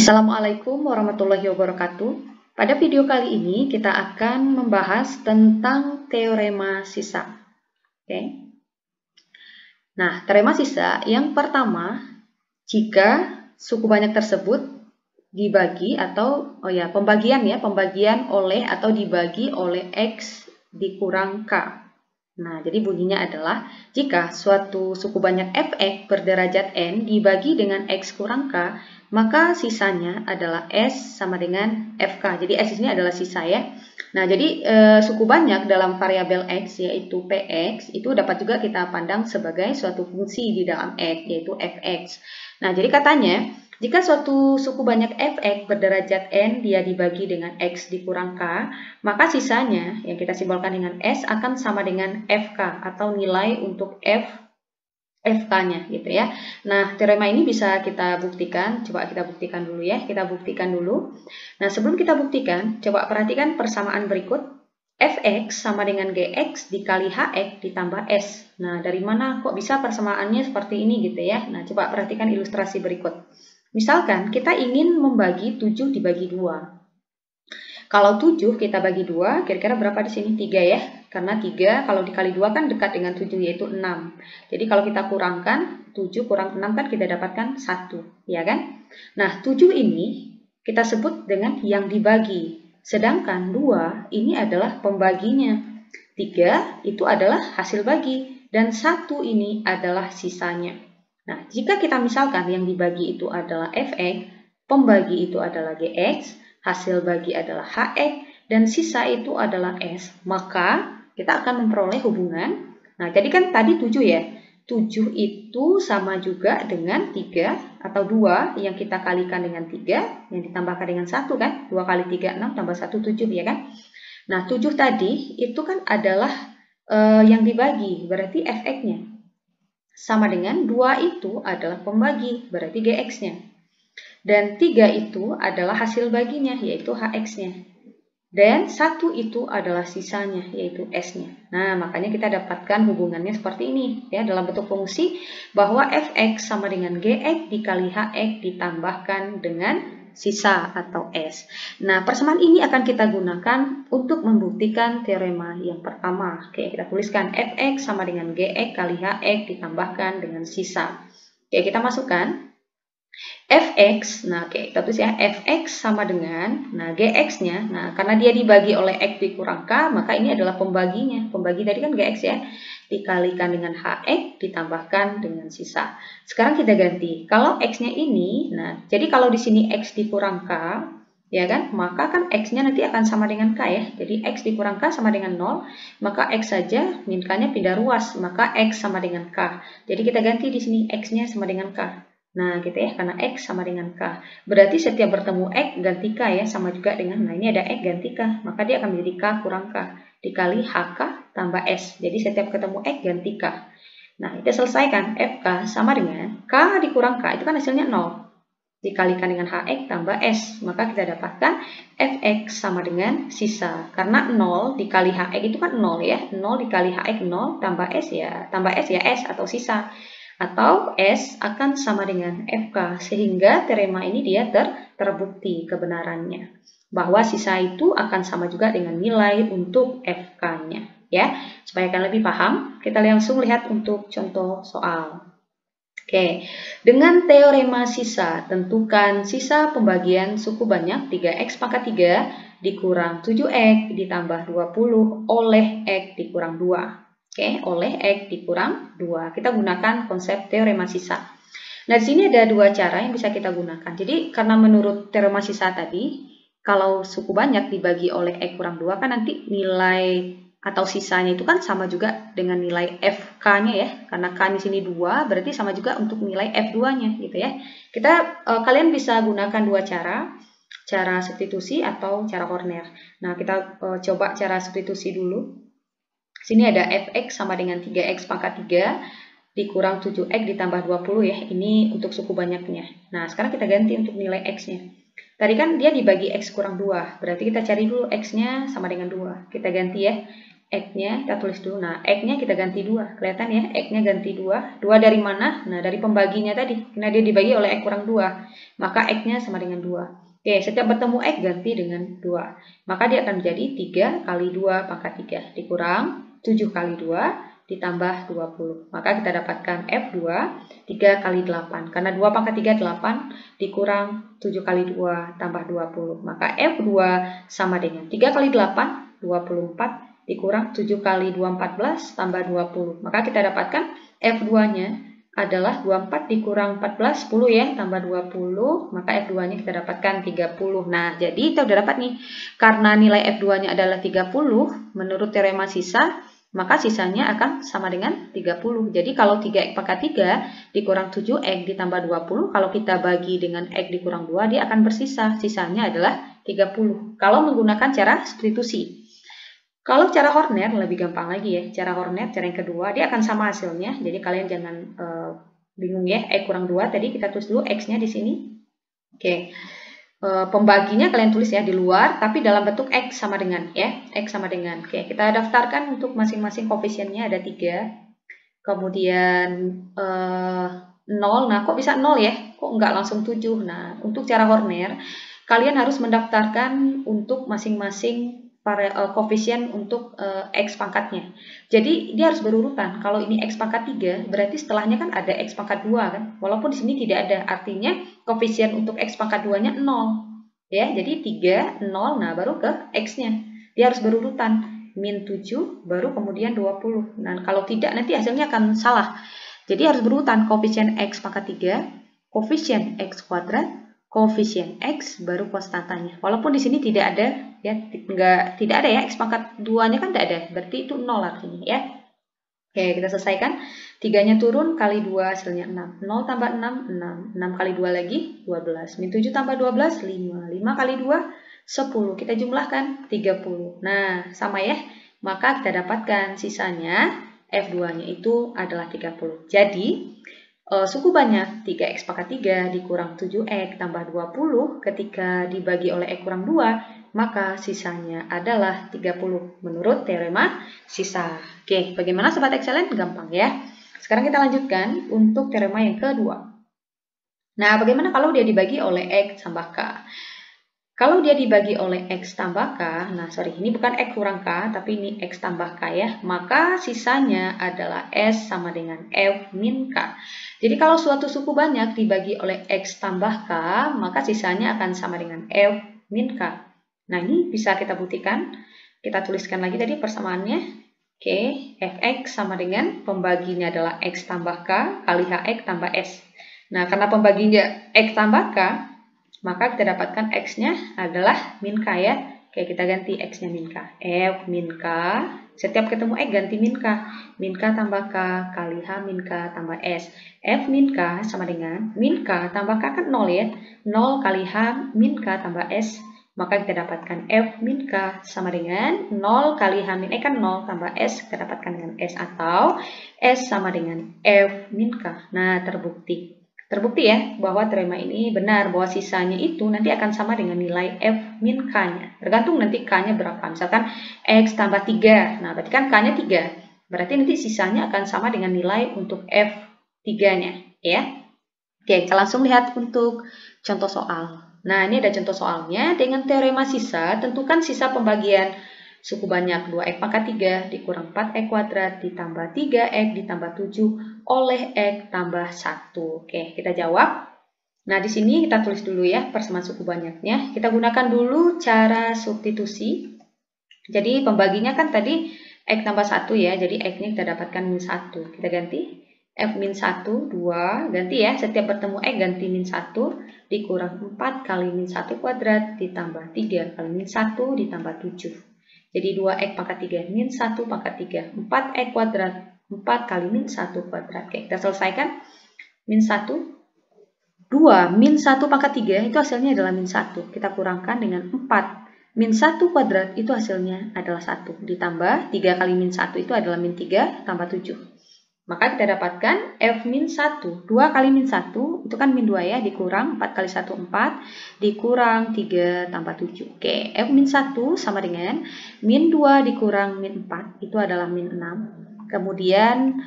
Assalamualaikum warahmatullahi wabarakatuh. Pada video kali ini kita akan membahas tentang teorema sisa. Oke. Nah, teorema sisa yang pertama, jika suku banyak tersebut dibagi atau pembagian oleh atau dibagi oleh X dikurang K. Nah, jadi bunyinya adalah jika suatu suku banyak Fx berderajat N dibagi dengan X kurang K, maka sisanya adalah S sama dengan Fk. Jadi S ini adalah sisa ya. Nah, jadi suku banyak dalam variabel X yaitu Px itu dapat juga kita pandang sebagai suatu fungsi di dalam X yaitu Fx. Nah, jadi katanya jika suatu suku banyak Fx berderajat N dia dibagi dengan X dikurang K, maka sisanya yang kita simbolkan dengan S akan sama dengan Fk atau nilai untuk Fk-nya gitu ya. Nah, teorema ini bisa kita buktikan. Coba kita buktikan dulu ya. Kita buktikan dulu. Nah, sebelum kita buktikan, coba perhatikan persamaan berikut. Fx sama dengan Gx dikali Hx ditambah S. Nah, dari mana kok bisa persamaannya seperti ini gitu ya. Nah, coba perhatikan ilustrasi berikut. Misalkan kita ingin membagi 7 dibagi 2. Kalau 7 kita bagi 2, kira-kira berapa di sini? 3 ya. Karena 3 kalau dikali 2 kan dekat dengan 7 yaitu 6. Jadi kalau kita kurangkan 7 kurang 6 kan kita dapatkan 1, ya kan? Nah, 7 ini kita sebut dengan yang dibagi. Sedangkan 2 ini adalah pembaginya. 3 itu adalah hasil bagi dan 1 ini adalah sisanya. Nah, jika kita misalkan yang dibagi itu adalah Fx, pembagi itu adalah Gx, hasil bagi adalah Hx, dan sisa itu adalah S, maka kita akan memperoleh hubungan. Nah, jadi kan tadi 7 ya. 7 itu sama juga dengan 3 atau 2 yang kita kalikan dengan 3, yang ditambahkan dengan 1 kan. 2 kali 3, 6, tambah 1, 7 ya kan. Nah, 7 tadi itu kan adalah yang dibagi, berarti Fx-nya. Sama dengan 2 itu adalah pembagi, berarti Gx-nya. Dan 3 itu adalah hasil baginya, yaitu Hx-nya. Dan 1 itu adalah sisanya, yaitu S-nya. Nah, makanya kita dapatkan hubungannya seperti ini, ya, dalam bentuk fungsi bahwa Fx sama dengan Gx dikali Hx ditambahkan dengan sisa atau S. Nah, persamaan ini akan kita gunakan untuk membuktikan teorema yang pertama. Oke, kita tuliskan Fx sama dengan Gx kali Hx ditambahkan dengan sisa. Oke, kita masukkan Fx, nah oke, kita tulis ya, Fx sama dengan, nah Gx-nya, nah karena dia dibagi oleh X dikurang K, maka ini adalah pembaginya. Pembagi tadi kan Gx ya, dikalikan dengan Hx ditambahkan dengan sisa. Sekarang kita ganti, kalau X-nya ini, nah jadi kalau di sini X dikurang K, ya kan, maka kan X-nya nanti akan sama dengan K ya. Jadi X dikurang K sama dengan 0, maka X saja, K-nya pindah ruas, maka X sama dengan K. Jadi kita ganti di sini, X-nya sama dengan K. Nah, gitu ya, karena X sama dengan K. Berarti setiap bertemu X ganti K ya, sama juga dengan, nah ini ada X ganti K, maka dia akan menjadi K kurang K, dikali HK tambah S. Jadi setiap ketemu X ganti K. Nah, kita selesaikan, FK sama dengan K dikurang K, itu kan hasilnya 0. Dikalikan dengan HX tambah S, maka kita dapatkan Fx sama dengan sisa. Karena 0 dikali HX itu kan 0 ya, 0 dikali HX 0 tambah S ya S atau sisa. Atau S akan sama dengan Fk, sehingga teorema ini dia terbukti kebenarannya bahwa sisa itu akan sama juga dengan nilai untuk Fk-nya ya. Supaya kalian lebih paham, kita langsung lihat untuk contoh soal. Oke, dengan teorema sisa, tentukan sisa pembagian suku banyak 3x pangkat 3 dikurang 7x ditambah 20 oleh x dikurang 2. Oke, oleh X dikurang 2. Kita gunakan konsep teorema sisa. Nah, di sini ada dua cara yang bisa kita gunakan. Jadi, karena menurut teorema sisa tadi, kalau suku banyak dibagi oleh X kurang 2, kan nanti nilai atau sisanya itu kan sama juga dengan nilai Fk-nya ya. Karena K di sini 2, berarti sama juga untuk nilai F2-nya gitu ya. Kalian bisa gunakan dua cara substitusi atau cara Horner. Nah, kita coba cara substitusi dulu. Sini ada Fx sama dengan 3x pangkat 3 dikurang 7x ditambah 20 ya. Ini untuk suku banyaknya. Nah, sekarang kita ganti untuk nilai x-nya. Tadi kan dia dibagi x kurang 2. Berarti kita cari dulu x-nya sama dengan 2. Kita ganti ya. X-nya kita tulis dulu. Nah, X-nya kita ganti 2. Kelihatan ya, X-nya ganti 2. 2 dari mana? Nah, dari pembaginya tadi. Karena dia dibagi oleh X kurang 2. Maka X-nya sama dengan 2. Oke, setiap bertemu X ganti dengan 2. Maka dia akan menjadi 3 kali 2 pangkat 3. Dikurang 7 kali 2 ditambah 20. Maka kita dapatkan F2 3 kali 8. Karena 2 pangkat 3 8 dikurang 7 kali 2 tambah 20. Maka F2 sama dengan 3 kali 8 24 dikurang 7 kali 2 14 tambah 20. Maka kita dapatkan F2-nya adalah 24 dikurang 14, 10 ya, tambah 20, maka F2-nya kita dapatkan 30. Nah, jadi kita udah dapat nih, karena nilai F2-nya adalah 30, menurut teorema sisa, maka sisanya akan sama dengan 30. Jadi kalau 3X pangkat 3 dikurang 7X ditambah 20, kalau kita bagi dengan X dikurang 2, dia akan bersisa. Sisanya adalah 30. Kalau menggunakan cara substitusi. Kalau cara Horner lebih gampang lagi ya. Cara Horner, cara yang kedua, dia akan sama hasilnya. Jadi kalian jangan bingung ya. X kurang 2, tadi kita tulis dulu X-nya di sini. Oke. Pembaginya kalian tulis ya di luar, tapi dalam bentuk X sama dengan ya. X sama dengan. Oke, kita daftarkan untuk masing-masing koefisiennya ada 3. Kemudian 0. Nah, kok bisa 0 ya? Kok nggak langsung 7? Nah, untuk cara Horner, kalian harus mendaftarkan untuk masing-masing koefisien untuk X pangkatnya. Jadi dia harus berurutan. Kalau ini X pangkat 3, berarti setelahnya kan ada X pangkat 2 kan. Walaupun di sini tidak ada, artinya koefisien untuk X pangkat 2-nya 0. Ya, jadi 3, 0, nah baru ke X-nya. Dia harus berurutan. Min 7, baru kemudian 20. Nah, kalau tidak nanti hasilnya akan salah. Jadi harus berurutan koefisien X pangkat 3, koefisien X kuadrat, koefisien X baru konstantanya. Walaupun di sini tidak ada ya, tidak ada ya, X pangkat 2-nya kan tidak ada, berarti itu 0 artinya ya. Oke, kita selesaikan. 3-nya turun, kali 2 hasilnya 6. 0 tambah 6, 6. 6 kali 2 lagi, 12. Min 7 tambah 12, 5. 5 kali 2, 10. Kita jumlahkan, 30. Nah, sama ya. Maka kita dapatkan sisanya, F2-nya itu adalah 30. Jadi, suku banyak 3X pangkat 3 dikurang 7X tambah 20 ketika dibagi oleh X kurang 2, maka sisanya adalah 30 menurut teorema sisa. Oke, bagaimana sobat excellent? Gampang ya. Sekarang kita lanjutkan untuk teorema yang kedua. Nah, bagaimana kalau dia dibagi oleh X tambah K? Kalau dia dibagi oleh X tambah K, nah sorry, ini bukan X kurang K, tapi ini X tambah K ya, maka sisanya adalah S sama dengan F min K. Jadi kalau suatu suku banyak dibagi oleh X tambah K, maka sisanya akan sama dengan F min K. Nah, ini bisa kita buktikan. Kita tuliskan lagi tadi persamaannya. Oke, Fx sama dengan pembaginya adalah X tambah K kali Hx tambah S. Nah, karena pembaginya X tambah K, maka kita dapatkan X-nya adalah min K ya. Oke, kita ganti X-nya min K. F min K. Setiap ketemu X ganti min K. Min K tambah K kali H min K tambah S. F min K sama dengan min K tambah K kan 0 ya. 0 kali H min K tambah S. Maka kita dapatkan F min K sama dengan 0 kali H min E kan 0 tambah S. Kita dapatkan dengan S atau S sama dengan F min K. Nah, terbukti ya bahwa teorema ini benar, bahwa sisanya itu nanti akan sama dengan nilai F min K-nya. Tergantung nanti K-nya berapa. Misalkan X tambah 3. Nah, berarti kan K-nya 3. Berarti nanti sisanya akan sama dengan nilai untuk F3-nya. Ya. Oke, kita langsung lihat untuk contoh soal. Nah, ini ada contoh soalnya. Dengan teorema sisa, tentukan sisa pembagian suku banyak 2X pangkat 3 dikurang 4X kuadrat ditambah 3X ditambah 7 oleh X tambah 1. Oke, kita jawab. Nah, di sini kita tulis dulu ya persamaan suku banyaknya. Kita gunakan dulu cara substitusi. Jadi pembaginya kan tadi X tambah 1 ya. Jadi X-nya kita dapatkan min 1. Kita ganti F min 1, 2. Ganti ya, setiap bertemu X ganti min 1 dikurang 4 kali min 1 kuadrat ditambah 3 kali min 1 ditambah 7. Jadi 2X pangkat 3 min 1 pangkat 3. 4X kuadrat. 4 kali min 1 kuadrat. Oke, kita selesaikan. Min 1. 2 min 1 pangkat 3 itu hasilnya adalah min 1. Kita kurangkan dengan 4. Min 1 kuadrat itu hasilnya adalah 1. Ditambah 3 kali min 1 itu adalah min 3 tambah 7. Maka kita dapatkan F min 1. 2 kali min 1 itu kan min 2 ya, dikurang 4 kali 1 4, dikurang 3 tambah 7. Oke, F min 1 sama dengan min 2 dikurang min 4 itu adalah min 6. Kemudian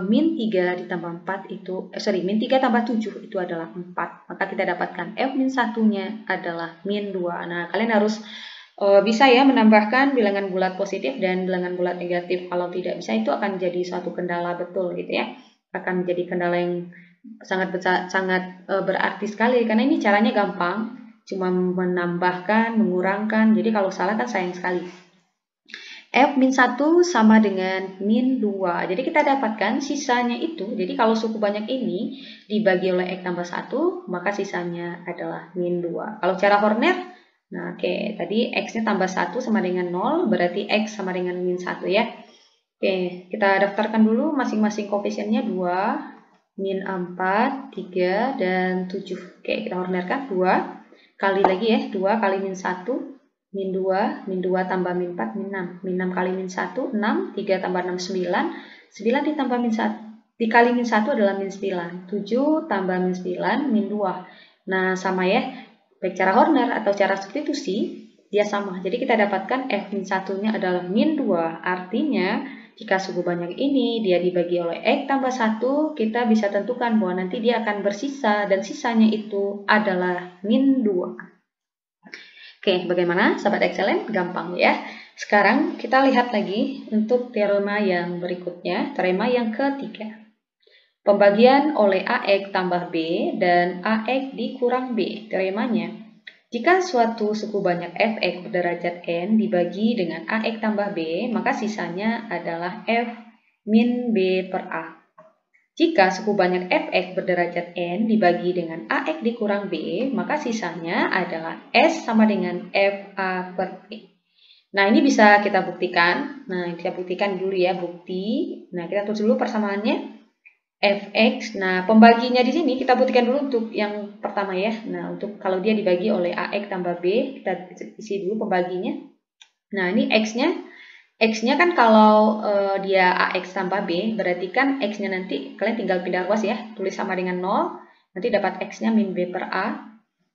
min 3 ditambah 4 itu, min 3 tambah 7 itu adalah 4. Maka kita dapatkan F min 1-nya adalah min 2. Nah, kalian harus bisa ya menambahkan bilangan bulat positif dan bilangan bulat negatif. Kalau tidak bisa itu akan jadi suatu kendala betul gitu ya. Akan menjadi kendala yang sangat berarti sekali karena ini caranya gampang, cuma menambahkan, mengurangkan. Jadi kalau salah kan sayang sekali. F min 1 sama dengan min 2. Jadi kita dapatkan sisanya itu. Jadi kalau suku banyak ini dibagi oleh X tambah 1, maka sisanya adalah min 2. Kalau cara Horner, nah oke, tadi X-nya tambah 1 sama dengan 0, berarti X sama dengan min 1 ya. Oke, kita daftarkan dulu masing-masing koefisiennya 2, min 4, 3, dan 7. Oke, kita Hornerkan 2, kali lagi ya, 2 kali min 1, min 2 tambah min 4, min 6. Min 6 kali min 1, 6, 3 tambah 6, 9. 9 ditambah min 1, dikali min 1 adalah min 9. 7 tambah min 9, min 2. Nah, sama ya. Baik cara Horner atau cara substitusi, dia sama. Jadi kita dapatkan F min 1-nya adalah min 2. Artinya, jika suku banyak ini dia dibagi oleh X tambah 1, kita bisa tentukan bahwa nanti dia akan bersisa dan sisanya itu adalah min 2. Oke, bagaimana Sobat Excellent? Gampang ya. Sekarang kita lihat lagi untuk teorema yang berikutnya, teorema yang ketiga. Pembagian oleh AX tambah B dan AX dikurang B. Teoremanya, jika suatu suku banyak Fx berderajat N dibagi dengan AX tambah B, maka sisanya adalah F min B per A. Jika suku banyak Fx berderajat N dibagi dengan AX dikurang B, maka sisanya adalah S sama dengan FA per B. Nah, ini bisa kita buktikan. Nah, kita buktikan dulu ya, bukti. Nah, kita tulis dulu persamaannya. Fx, nah pembaginya di sini kita buktikan dulu untuk yang pertama ya. Nah, untuk kalau dia dibagi oleh AX tambah B, kita isi dulu pembaginya. Nah, ini X-nya kan kalau dia AX tambah B, berarti kan X-nya nanti kalian tinggal pindah ruas ya, tulis sama dengan 0, nanti dapat X-nya min B per A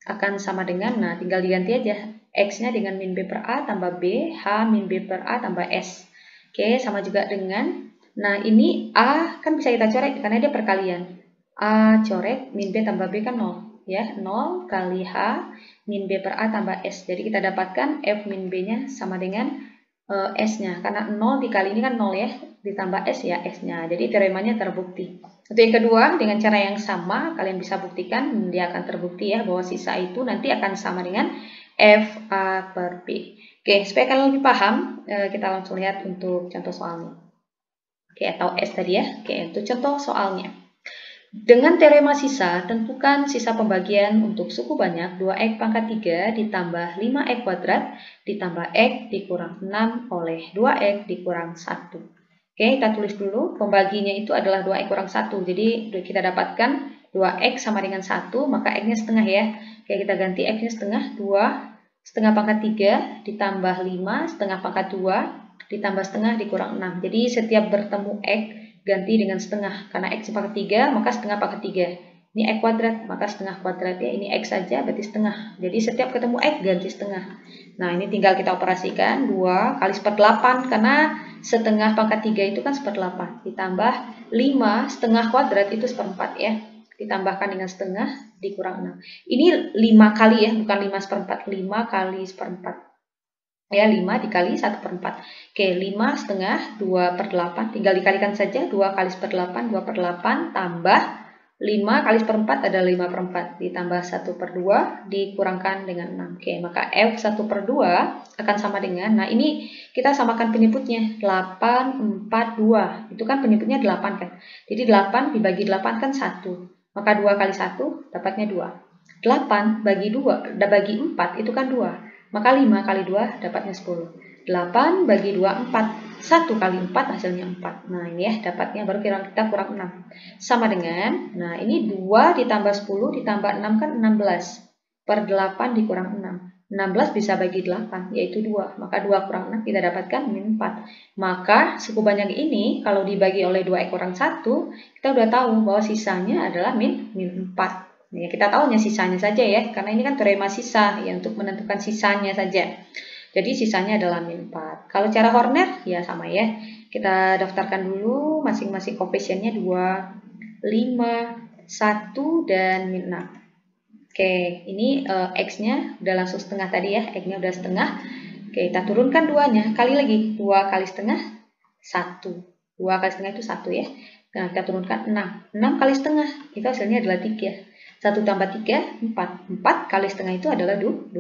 akan sama dengan, nah tinggal diganti aja, X-nya dengan min B per A tambah B, H min B per A tambah S. Oke, sama juga dengan, nah ini A kan bisa kita coret karena dia perkalian. A coret min B tambah B kan 0 ya, 0 kali H min B per A tambah S. Jadi kita dapatkan F min B-nya sama dengan S-nya, karena 0 dikali ini kan 0 ya, ditambah S ya S-nya. Jadi teoremanya terbukti. Untuk yang kedua, dengan cara yang sama, kalian bisa buktikan, dia akan terbukti ya, bahwa sisa itu nanti akan sama dengan FA per B. Oke, supaya kalian lebih paham, kita langsung lihat untuk contoh soalnya. Oke, atau S tadi ya. Oke, untuk contoh soalnya. Dengan teorema sisa, tentukan sisa pembagian untuk suku banyak 2x pangkat 3 ditambah 5x kuadrat ditambah x dikurang 6 oleh 2x dikurang 1. Oke, kita tulis dulu. Pembaginya itu adalah 2x kurang 1. Jadi kita dapatkan 2x sama dengan 1, maka x-nya setengah ya. Oke, kita ganti x-nya setengah, 2 setengah pangkat 3 ditambah 5 setengah pangkat 2 ditambah setengah dikurang 6. Jadi setiap bertemu x ganti dengan setengah, karena x pangkat 3 maka setengah pangkat 3. Ini x kuadrat maka setengah kuadrat ya, ini x saja berarti setengah. Jadi setiap ketemu x ganti setengah. Nah, ini tinggal kita operasikan 2 kali 1/8 karena setengah pangkat 3 itu kan 1/8 ditambah 5 setengah kuadrat itu 1/4 ya. Ditambahkan dengan setengah dikurang 6. Ini 5 kali ya, bukan 5/4, 5 kali 1/4. Ya, 5 dikali 1/4. Oke, 5 setengah 2/8. Tinggal dikalikan saja. 2 kali 1/8, 2/8 tambah 5 kali 1/4 adalah 5/4. Ditambah 1/2 dikurangkan dengan 6. Oke, maka F1/2 akan sama dengan, nah ini kita samakan penyebutnya. 8, 4, 2. Itu kan penyebutnya 8 kan. Jadi 8 dibagi 8 kan 1. Maka 2 kali 1 dapatnya 2. 8 bagi 2, bagi 4 itu kan 2. Maka 5 kali 2 dapatnya 10. 8 bagi 2, 4. 1 kali 4 hasilnya 4. Nah, ini ya dapatnya, baru kita kurang 6. Sama dengan, nah ini 2 ditambah 10 ditambah 6 kan 16. Per 8 dikurang 6. 16 bisa bagi 8, yaitu 2. Maka 2 kurang 6 kita dapatkan min 4. Maka suku banyak ini kalau dibagi oleh 2 kurang 1, kita udah tahu bahwa sisanya adalah min 4. Ya, kita tahunya sisanya saja ya, karena ini kan teorema sisa, ya untuk menentukan sisanya saja. Jadi sisanya adalah min 4. Kalau cara Horner, ya sama ya. Kita daftarkan dulu masing-masing koefisiennya 2, 5, 1, dan min 6. Oke, ini X-nya udah langsung setengah tadi ya, X-nya udah setengah. Oke, kita turunkan 2-nya, kali lagi, 2 kali setengah, 1. 2 kali setengah itu 1 ya. Nah, kita turunkan 6. 6 kali setengah, itu hasilnya adalah 3. 1 tambah 3, 4. 4 kali setengah itu adalah 2.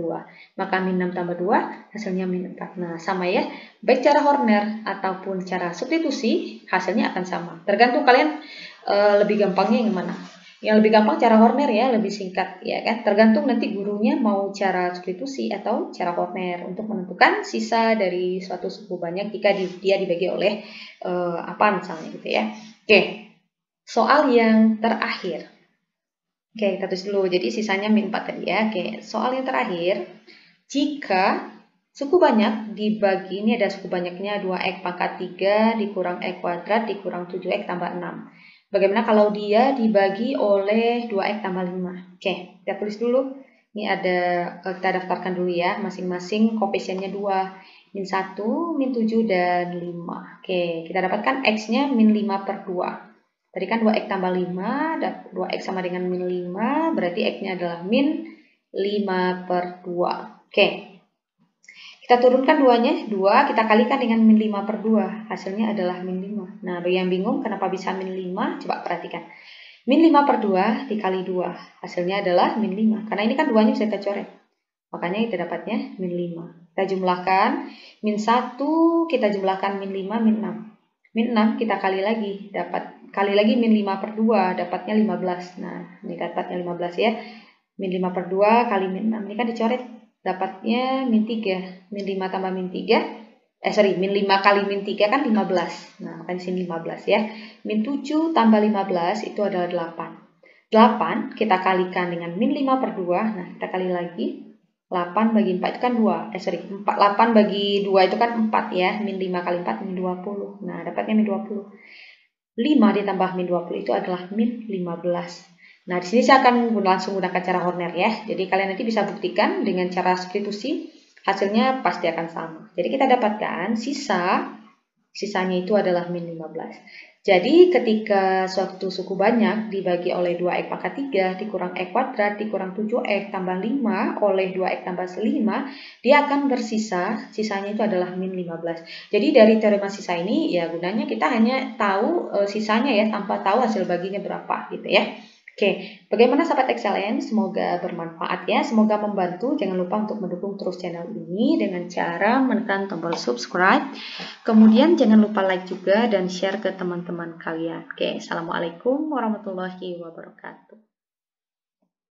Maka min 6 tambah 2, hasilnya min 4. Nah, sama ya, baik cara Horner ataupun cara substitusi, hasilnya akan sama. Tergantung kalian lebih gampangnya yang mana. Yang lebih gampang cara Horner ya, lebih singkat ya kan. Tergantung nanti gurunya mau cara substitusi atau cara Horner untuk menentukan sisa dari suatu suku banyak jika dia dibagi oleh apa misalnya gitu ya. Oke, soal yang terakhir. Oke, kita tulis dulu. Jadi sisanya min 4 tadi ya. Oke, soal yang terakhir. Jika suku banyak dibagi, ini ada suku banyaknya 2x pangkat 3 dikurang x kuadrat dikurang 7x tambah 6. Bagaimana kalau dia dibagi oleh 2x tambah 5? Oke, kita tulis dulu. Ini ada, kita daftarkan dulu ya, masing-masing koefisiennya 2. Min 1, min 7, dan 5. Oke, kita dapatkan X-nya min 5 per 2. Tadi kan 2x tambah 5, 2x sama dengan min 5, berarti X-nya adalah min 5 per 2. Oke, kita turunkan 2-nya, 2 kita kalikan dengan min 5 per 2, hasilnya adalah min 5. Nah, bagi yang bingung kenapa bisa min 5, coba perhatikan. Min 5 per 2 dikali 2, hasilnya adalah min 5. Karena ini kan 2-nya bisa kita coret, makanya kita dapatnya min 5. Kita jumlahkan, min 1 kita jumlahkan min 5, min 6. Min 6 kita kali lagi, kali lagi min 5 per 2, dapatnya 15. Nah, ini dapatnya 15 ya. Min 5 per 2 kali min 6, ini kan dicoret. Dapatnya min 3, min 5 tambah min 3, min 5 kali min 3 kan 15. Nah, maka di sini 15 ya. Min 7 tambah 15 itu adalah 8. 8 kita kalikan dengan min 5 per 2, nah kita kali lagi. 8 bagi 4 itu kan 2, 8 bagi 2 itu kan 4 ya. Min 5 kali 4 min 20. Nah, dapatnya min 20. 5 ditambah min 20 itu adalah min 15. Nah, di sini saya akan langsung menggunakan cara Horner ya. Jadi kalian nanti bisa buktikan dengan cara substitusi, hasilnya pasti akan sama. Jadi kita dapatkan sisanya itu adalah min 15. Jadi ketika suatu suku banyak dibagi oleh 2x pangkat 3 dikurang x kuadrat dikurang 7x tambah 5 oleh 2x tambah 5, dia akan bersisa, sisanya itu adalah min 15. Jadi dari teorema sisa ini ya gunanya kita hanya tahu sisanya ya, tanpa tahu hasil baginya berapa gitu ya. Oke, bagaimana sahabat Excellent? Semoga bermanfaat ya, semoga membantu. Jangan lupa untuk mendukung terus channel ini dengan cara menekan tombol subscribe. Kemudian jangan lupa like juga dan share ke teman-teman kalian. Oke, assalamualaikum warahmatullahi wabarakatuh.